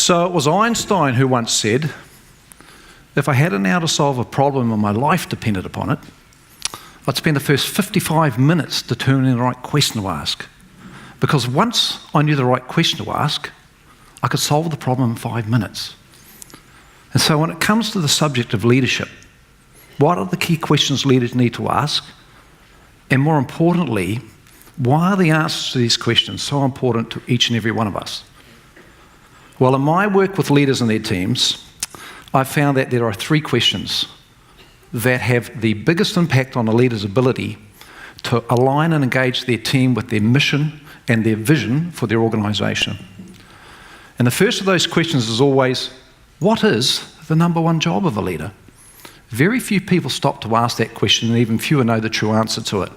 So it was Einstein who once said, if I had an hour to solve a problem and my life depended upon it, I'd spend the first 55 minutes determining the right question to ask. Because once I knew the right question to ask, I could solve the problem in 5 minutes. And so when it comes to the subject of leadership, what are the key questions leaders need to ask? And more importantly, why are the answers to these questions so important to each and every one of us? Well, in my work with leaders and their teams, I've found that there are 3 questions that have the biggest impact on a leader's ability to align and engage their team with their mission and their vision for their organisation. And the first of those questions is always, what is the number one job of a leader? Very few people stop to ask that question, and even fewer know the true answer to it.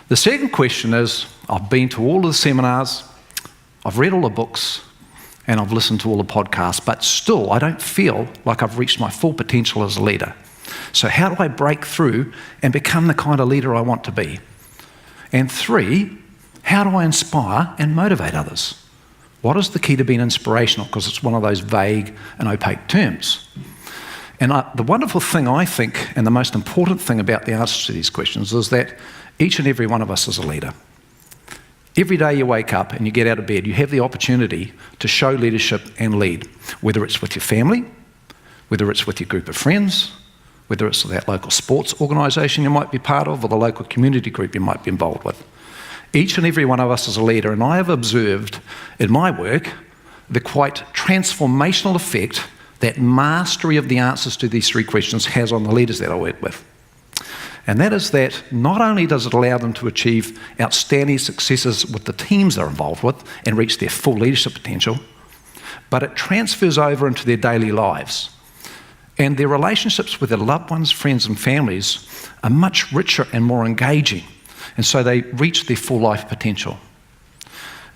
The second question is, I've been to all of the seminars, I've read all the books, and I've listened to all the podcasts, but still I don't feel like I've reached my full potential as a leader. So how do I break through and become the kind of leader I want to be? And 3, how do I inspire and motivate others? What is the key to being inspirational? Because it's one of those vague and opaque terms. And the wonderful thing, I think, and the most important thing about the answers to these questions is that each and every one of us is a leader. Every day you wake up and you get out of bed, you have the opportunity to show leadership and lead, whether it's with your family, whether it's with your group of friends, whether it's that local sports organisation you might be part of or the local community group you might be involved with. Each and every one of us is a leader, and I have observed in my work the quite transformational effect that mastery of the answers to these 3 questions has on the leaders that I work with. And that is that not only does it allow them to achieve outstanding successes with the teams they're involved with and reach their full leadership potential, but it transfers over into their daily lives. And their relationships with their loved ones, friends and families are much richer and more engaging. And so they reach their full life potential.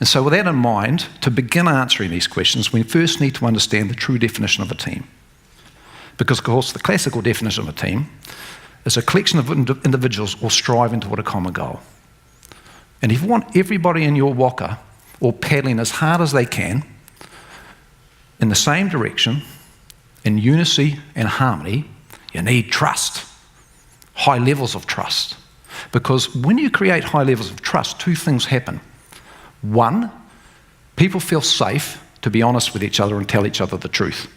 And so with that in mind, to begin answering these questions, we first need to understand the true definition of a team. Because, of course, the classical definition of a team is a collection of individuals all striving toward a common goal. And if you want everybody in your waka all paddling as hard as they can in the same direction, in unity and harmony, you need trust, high levels of trust. Because when you create high levels of trust, 2 things happen. 1, people feel safe to be honest with each other and tell each other the truth.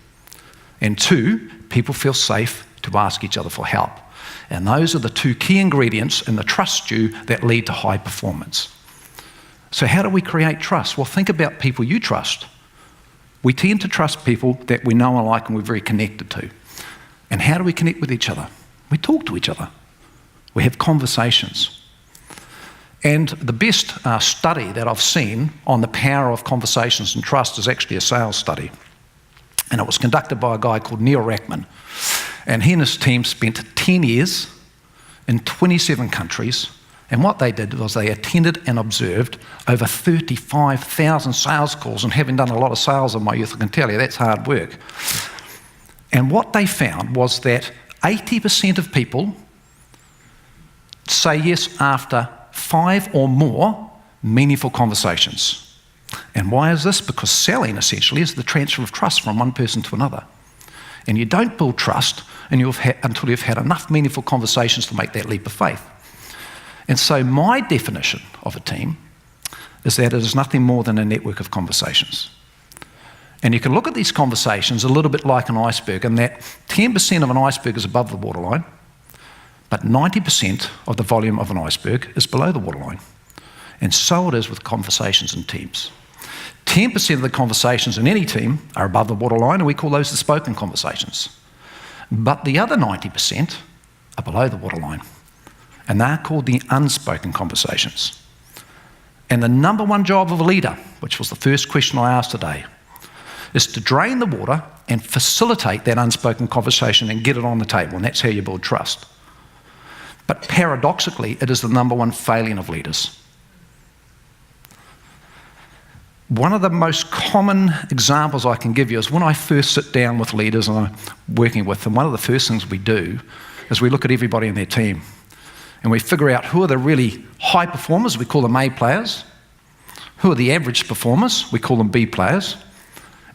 And 2, people feel safe to ask each other for help. And those are the 2 key ingredients in the trust stew that lead to high performance. So how do we create trust? Well, think about people you trust. We tend to trust people that we know and like and we're very connected to. And how do we connect with each other? We talk to each other. We have conversations. And the best study that I've seen on the power of conversations and trust is actually a sales study. And it was conducted by a guy called Neil Rackman. And he and his team spent 10 years in 27 countries. And what they did was they attended and observed over 35,000 sales calls. And having done a lot of sales in my youth, I can tell you that's hard work. And what they found was that 80% of people say yes after 5 or more meaningful conversations. And why is this? Because selling essentially is the transfer of trust from one person to another. And you don't build trust until you've had enough meaningful conversations to make that leap of faith. And so my definition of a team is that it is nothing more than a network of conversations. And you can look at these conversations a little bit like an iceberg, and that 10% of an iceberg is above the waterline, but 90% of the volume of an iceberg is below the waterline. And so it is with conversations in teams. 10% of the conversations in any team are above the waterline, and we call those the spoken conversations. But the other 90% are below the waterline, and they're called the unspoken conversations. And the number one job of a leader, which was the first question I asked today, is to drain the water and facilitate that unspoken conversation and get it on the table, and that's how you build trust. But paradoxically, it is the number one failing of leaders. One of the most common examples I can give you is when I first sit down with leaders and I'm working with them, one of the first things we do is we look at everybody in their team and we figure out who are the really high performers, we call them A players, who are the average performers, we call them B players,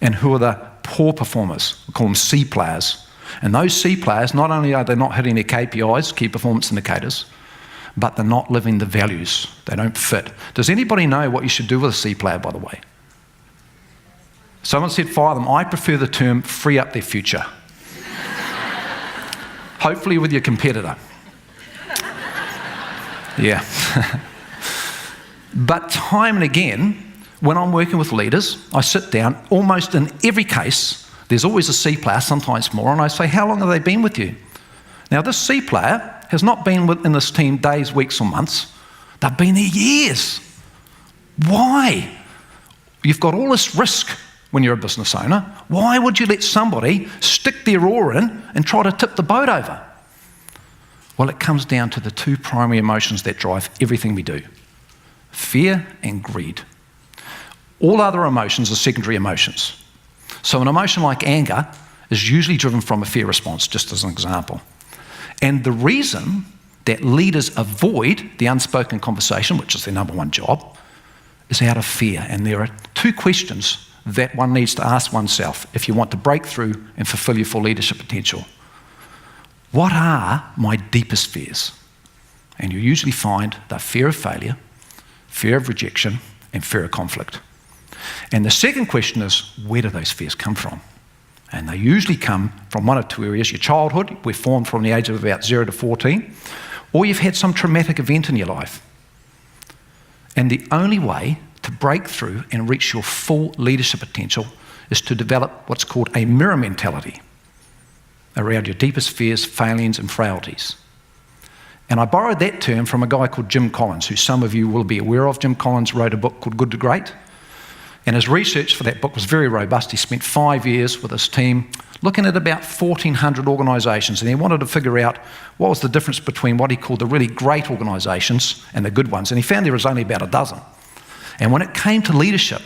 And who are the poor performers? We call them C players. And those C players, not only are they not hitting their KPIs, key performance indicators, but they're not living the values. They don't fit. Does anybody know what you should do with a C player, by the way? Someone said fire them. I prefer the term free up their future. Hopefully with your competitor. Yeah. But time and again, when I'm working with leaders, I sit down, almost in every case, there's always a C player, sometimes more, and I say, how long have they been with you? Now, this C player has not been in this team days, weeks, or months. They've been there years. Why? You've got all this risk when you're a business owner. Why would you let somebody stick their oar in and try to tip the boat over? Well, it comes down to the two primary emotions that drive everything we do: fear and greed. All other emotions are secondary emotions. So an emotion like anger is usually driven from a fear response, just as an example. And the reason that leaders avoid the unspoken conversation, which is their number one job, is out of fear. And there are two questions that one needs to ask oneself if you want to break through and fulfill your full leadership potential. What are my deepest fears? And you usually find the fear of failure, fear of rejection, and fear of conflict. And the second question is, where do those fears come from? And they usually come from one of two areas: your childhood, we're formed from the age of about 0 to 14, or you've had some traumatic event in your life. And the only way to break through and reach your full leadership potential is to develop what's called a mirror mentality around your deepest fears, failings, and frailties. And I borrowed that term from a guy called Jim Collins, who some of you will be aware of. Jim Collins wrote a book called Good to Great. And his research for that book was very robust. He spent 5 years with his team looking at about 1,400 organisations, and he wanted to figure out what was the difference between what he called the really great organisations and the good ones. And he found there was only about a dozen. And when it came to leadership,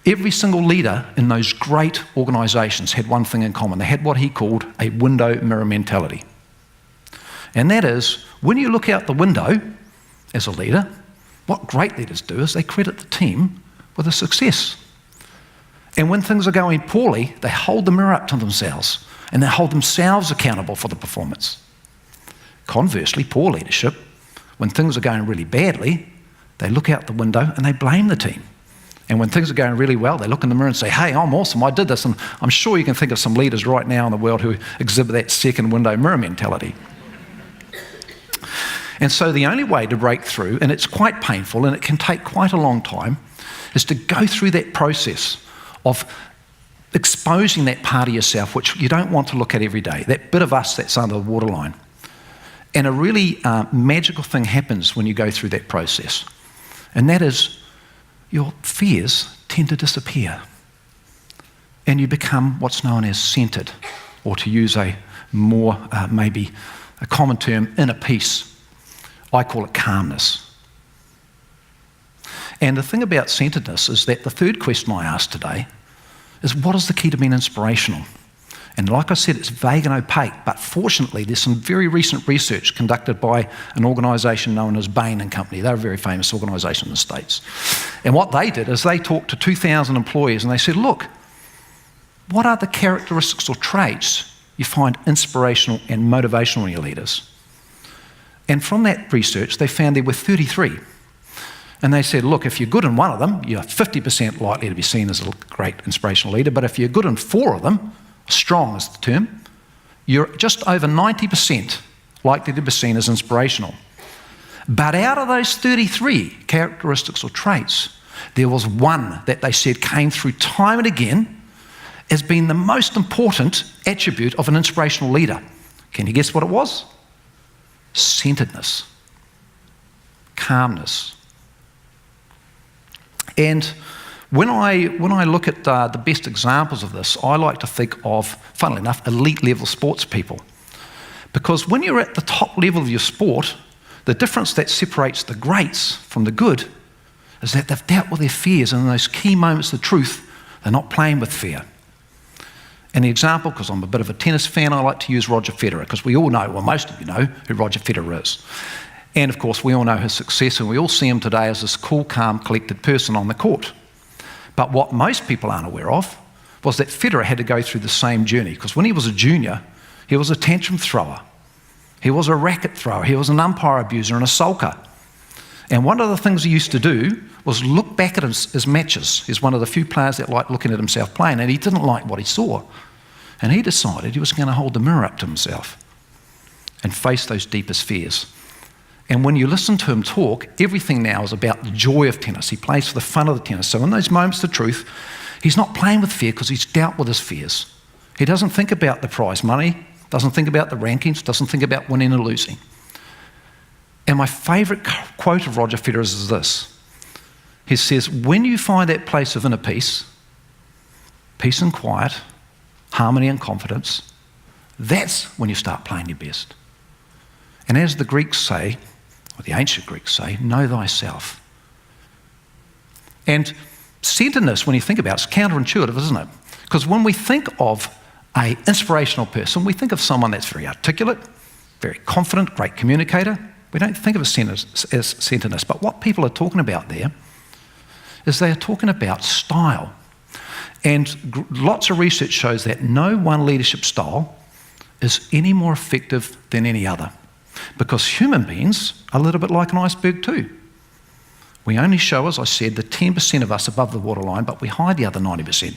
every single leader in those great organisations had one thing in common. They had what he called a window mirror mentality. And that is, when you look out the window as a leader, what great leaders do is they credit the team with a success. And when things are going poorly, they hold the mirror up to themselves and they hold themselves accountable for the performance. Conversely, poor leadership, when things are going really badly, they look out the window and they blame the team. And when things are going really well, they look in the mirror and say, hey, I'm awesome, I did this. And I'm sure you can think of some leaders right now in the world who exhibit that second window mirror mentality. And so the only way to break through, and it's quite painful and it can take quite a long time, is to go through that process of exposing that part of yourself which you don't want to look at every day, that bit of us that's under the waterline. And a really magical thing happens when you go through that process, and that is your fears tend to disappear and you become what's known as centered, or to use a more, maybe a common term, inner peace. I call it calmness. And the thing about centeredness is that the third question I asked today is, what is the key to being inspirational? And like I said, it's vague and opaque, but fortunately there's some very recent research conducted by an organisation known as Bain & Company. They're a very famous organisation in the States. And what they did is they talked to 2,000 employees and they said, look, what are the characteristics or traits you find inspirational and motivational in your leaders? And from that research, they found there were 33. And they said, look, if you're good in one of them, you're 50% likely to be seen as a great inspirational leader. But if you're good in 4 of them, strong is the term, you're just over 90% likely to be seen as inspirational. But out of those 33 characteristics or traits, there was one that they said came through time and again as being the most important attribute of an inspirational leader. Can you guess what it was? Centeredness, calmness. And when I look at the best examples of this, I like to think of, funnily enough, elite level sports people. Because when you're at the top level of your sport, the difference that separates the greats from the good is that they've dealt with their fears, and in those key moments of truth, they're not playing with fear. And the example, because I'm a bit of a tennis fan, I like to use Roger Federer, because we all know, well, most of you know who Roger Federer is. And of course, we all know his success, and we all see him today as this cool, calm, collected person on the court. But what most people aren't aware of was that Federer had to go through the same journey, because when he was a junior, he was a tantrum thrower. He was a racket thrower. He was an umpire abuser and a sulker. And one of the things he used to do was look back at his matches. He's one of the few players that liked looking at himself playing, and he didn't like what he saw. And he decided he was going to hold the mirror up to himself and face those deepest fears. And when you listen to him talk, everything now is about the joy of tennis. He plays for the fun of the tennis. So in those moments of truth, he's not playing with fear because he's dealt with his fears. He doesn't think about the prize money, doesn't think about the rankings, doesn't think about winning or losing. And my favourite quote of Roger Federer's is this. He says, when you find that place of inner peace, peace and quiet, harmony and confidence, that's when you start playing your best. And as the Greeks say, or the ancient Greeks say, know thyself. And centeredness, when you think about it, it's counterintuitive, isn't it? Because when we think of an inspirational person, we think of someone that's very articulate, very confident, great communicator. We don't think of as centeredness. But what people are talking about there is they are talking about style. And lots of research shows that no one leadership style is any more effective than any other. Because human beings are a little bit like an iceberg too. We only show, as I said, the 10% of us above the waterline, but we hide the other 90%.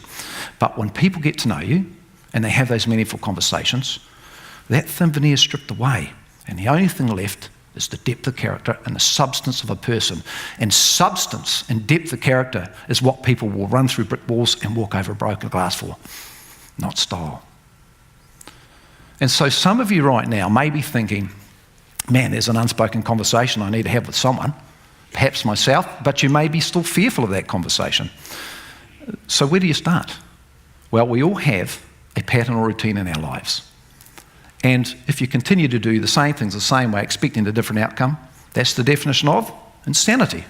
But when people get to know you and they have those meaningful conversations, that thin veneer is stripped away. And the only thing left is the depth of character and the substance of a person. And substance and depth of character is what people will run through brick walls and walk over a broken glass for, not style. And so some of you right now may be thinking, man, there's an unspoken conversation I need to have with someone, perhaps myself, but you may be still fearful of that conversation. So where do you start? Well, we all have a pattern or routine in our lives. And if you continue to do the same things the same way, expecting a different outcome, that's the definition of insanity,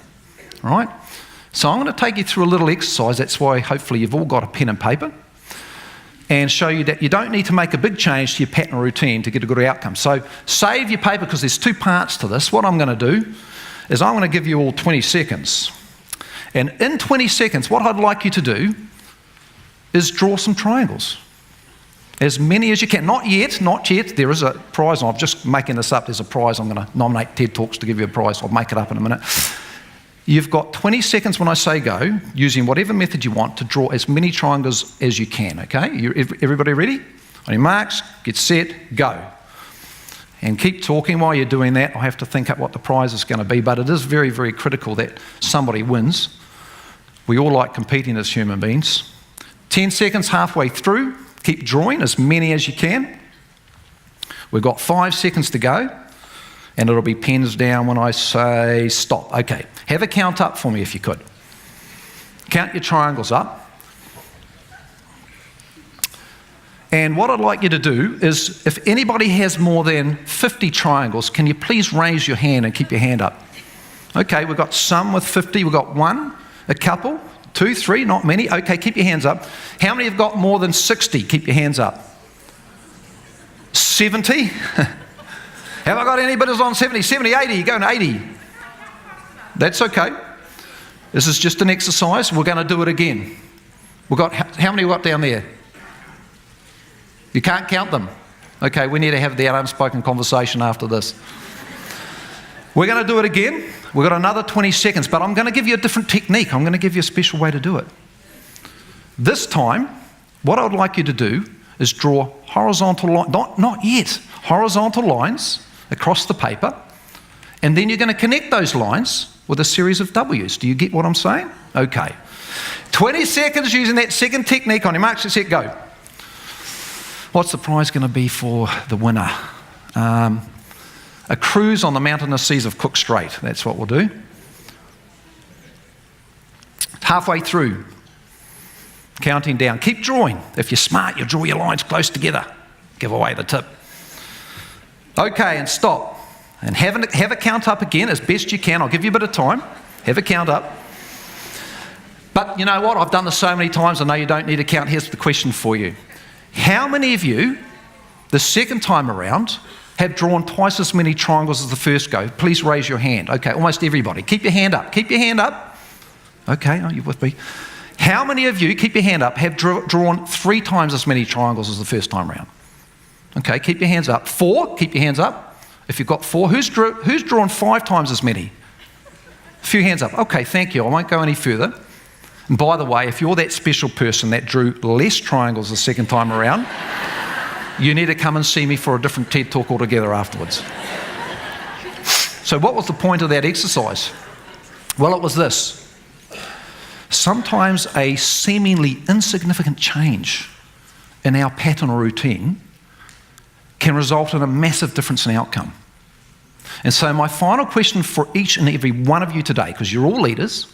right? So I'm going to take you through a little exercise. That's why hopefully you've all got a pen and paper, and show you that you don't need to make a big change to your pattern or routine to get a good outcome. So save your paper, because there's two parts to this. What I'm going to do is I'm going to give you all 20 seconds. And in 20 seconds, what I'd like you to do is draw some triangles. As many as you can. Not yet. There is a prize. I'm just making this up. There's a prize. I'm going to nominate TED Talks to give you a prize. I'll make it up in a minute. You've got 20 seconds when I say go, using whatever method you want to draw as many triangles as you can, okay? Everybody ready? On your marks, get set, go. And keep talking while you're doing that. I have to think up what the prize is going to be, but it is very, very critical that somebody wins. We all like competing as human beings. 10 seconds halfway through. Keep drawing as many as you can. We've got 5 seconds to go, and it'll be pens down when I say stop. Okay, have a count up for me if you could. Count your triangles up. And what I'd like you to do is, if anybody has more than 50 triangles, can you please raise your hand and keep your hand up? Okay, we've got some with 50. We've got one, a couple, 2, 3, not many. Okay, keep your hands up. How many have got more than 60? Keep your hands up. 70? Have I got anybody who's on 70? 70, 80, you're going 80. That's okay. This is just an exercise. We're going to do it again. We've got, how many we got down there? You can't count them. Okay, we need to have the unspoken conversation after this. We're going to do it again. We've got another 20 seconds, but I'm going to give you a different technique. I'm going to give you a special way to do it. This time, what I would like you to do is draw horizontal lines, not yet, horizontal lines across the paper, and then you're going to connect those lines with a series of W's. Do you get what I'm saying? Okay. 20 seconds using that second technique. On your marks, get set, go. What's the prize going to be for the winner? A cruise on the mountainous seas of Cook Strait. That's what we'll do. Halfway through, counting down. Keep drawing. If you're smart, you'll draw your lines close together. Give away the tip. Okay, and stop. And have a count up again as best you can. I'll give you a bit of time. Have a count up. But you know what? I've done this so many times, I know you don't need a count. Here's the question for you. How many of you, the second time around, have drawn twice as many triangles as the first go? Please raise your hand. Okay, almost everybody. Keep your hand up. Keep your hand up. Okay, are you with me? How many of you, keep your hand up, have drawn 3 times as many triangles as the first time round? Okay, keep your hands up. 4, keep your hands up. If you've got 4, who's drawn 5 times as many? A few hands up. Okay, thank you. I won't go any further. And by the way, if you're that special person that drew less triangles the second time around, you need to come and see me for a different TED talk altogether afterwards. So what was the point of that exercise? Well, it was this. Sometimes a seemingly insignificant change in our pattern or routine can result in a massive difference in outcome. And so my final question for each and every one of you today, because you're all leaders,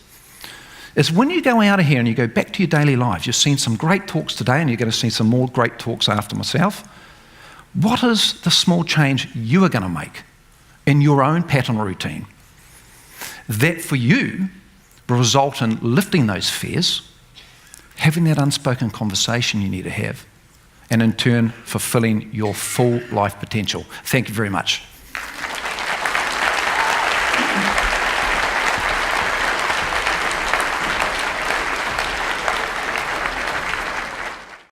is when you go out of here and you go back to your daily lives, you've seen some great talks today and you're going to see some more great talks after myself. What is the small change you are going to make in your own pattern or routine that for you will result in lifting those fears, having that unspoken conversation you need to have, and in turn fulfilling your full life potential? Thank you very much.